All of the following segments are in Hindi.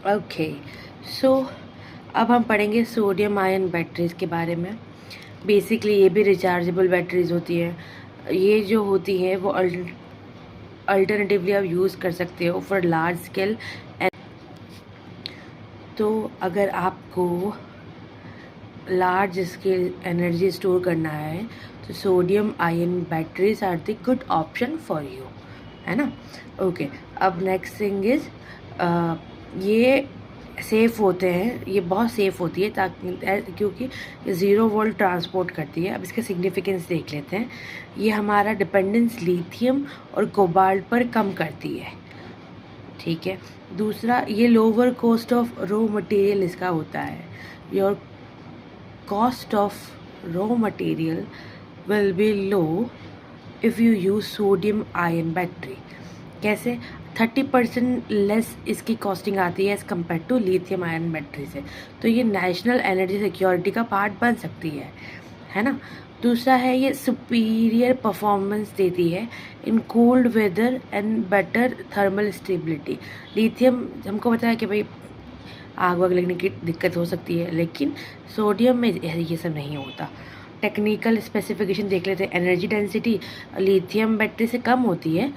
ओके, सो अब हम पढ़ेंगे सोडियम आयन बैटरीज़ के बारे में। बेसिकली ये भी रिचार्जेबल बैटरीज़ होती हैं। ये जो होती हैं वो अल्टरनेटिवली आप यूज़ कर सकते हो फॉर लार्ज स्केल। तो अगर आपको लार्ज स्केल एनर्जी स्टोर करना है तो sodium ion batteries are the good option for you, है ना। ओके, अब नेक्स्ट थिंग इज़ ये सेफ़ होते हैं, ये बहुत सेफ़ होती है ताकि क्योंकि ये 0 वोल्ट ट्रांसपोर्ट करती है। अब इसका सिग्निफिकेंस देख लेते हैं। ये हमारा डिपेंडेंस लिथियम और कोबाल्ट पर कम करती है, ठीक है। दूसरा, ये lower cost of raw material इसका होता है। Your cost of raw material will be low if you use sodium ion battery। कैसे? 30% लेस इसकी कॉस्टिंग आती है as compared to lithium ion battery से। तो ये नेशनल एनर्जी सिक्योरिटी का पार्ट बन सकती है ना। दूसरा है, ये सुपीरियर परफॉर्मेंस देती है in cold weather and better thermal stability. Lithium हमको पता है कि भाई आग वाग लगने की दिक्कत हो सकती है, लेकिन सोडियम में ये सब नहीं होता। टेक्निकल स्पेसिफिकेशन देख लेते हैं। एनर्जी डेंसिटी लिथियम बैटरी से कम होती है,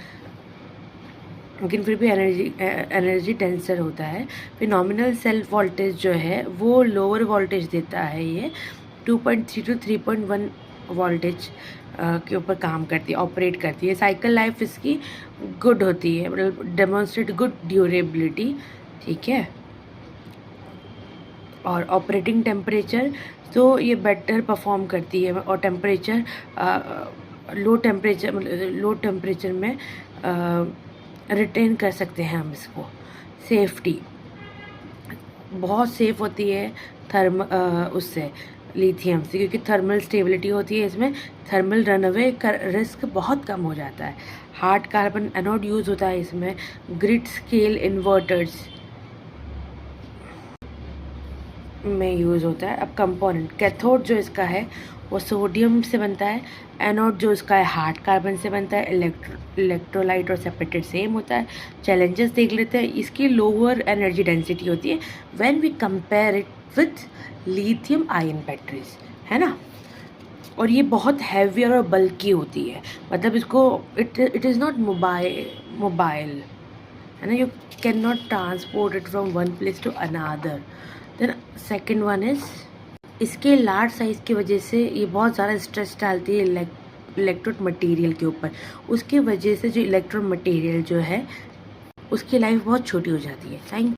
लेकिन फिर भी एनर्जी डेंसर होता है। फिर नॉमिनल सेल्फ वोल्टेज जो है वो लोअर वोल्टेज देता है। ये 2.3 to 3.1 वोल्टेज के ऊपर काम करती है, ऑपरेट करती है। साइकिल लाइफ इसकी गुड होती है, मतलब डेमोन्स्ट्रेट गुड ड्यूरेबिलिटी, ठीक है। और ऑपरेटिंग टेम्परेचर तो ये बेटर परफॉर्म करती है। और टेम्परेचर लो टेम्परेचर में रिटेन कर सकते हैं हम इसको। सेफ्टी बहुत सेफ़ होती है उससे, लिथियम से, क्योंकि थर्मल स्टेबिलिटी होती है इसमें। थर्मल रनअवे का रिस्क बहुत कम हो जाता है। हार्ड कार्बन एनोड यूज़ होता है इसमें। ग्रिड स्केल इन्वर्टर्स में यूज़ होता है। अब कंपोनेंट, कैथोड जो इसका है वो सोडियम से बनता है। एनोड जो इसका है हार्ड कार्बन से बनता है। इलेक्ट्रोलाइट और सेपरेटेड सेम होता है। चैलेंजेस देख लेते हैं। इसकी लोअर एनर्जी डेंसिटी होती है when we compare it with lithium ion batteries, है ना। और ये बहुत हैवी और बल्की होती है, मतलब इसको इट इज़ नॉट मोबाइल, है ना। You can not transport it from one place to another. Then second one is, इसके लार्ज साइज़ की वजह से ये बहुत ज़्यादा स्ट्रेस डालती है इलेक्ट्रोड मटेरियल के ऊपर। उसकी वजह से जो इलेक्ट्रोड मटेरियल जो है उसकी लाइफ बहुत छोटी हो जाती है। थैंक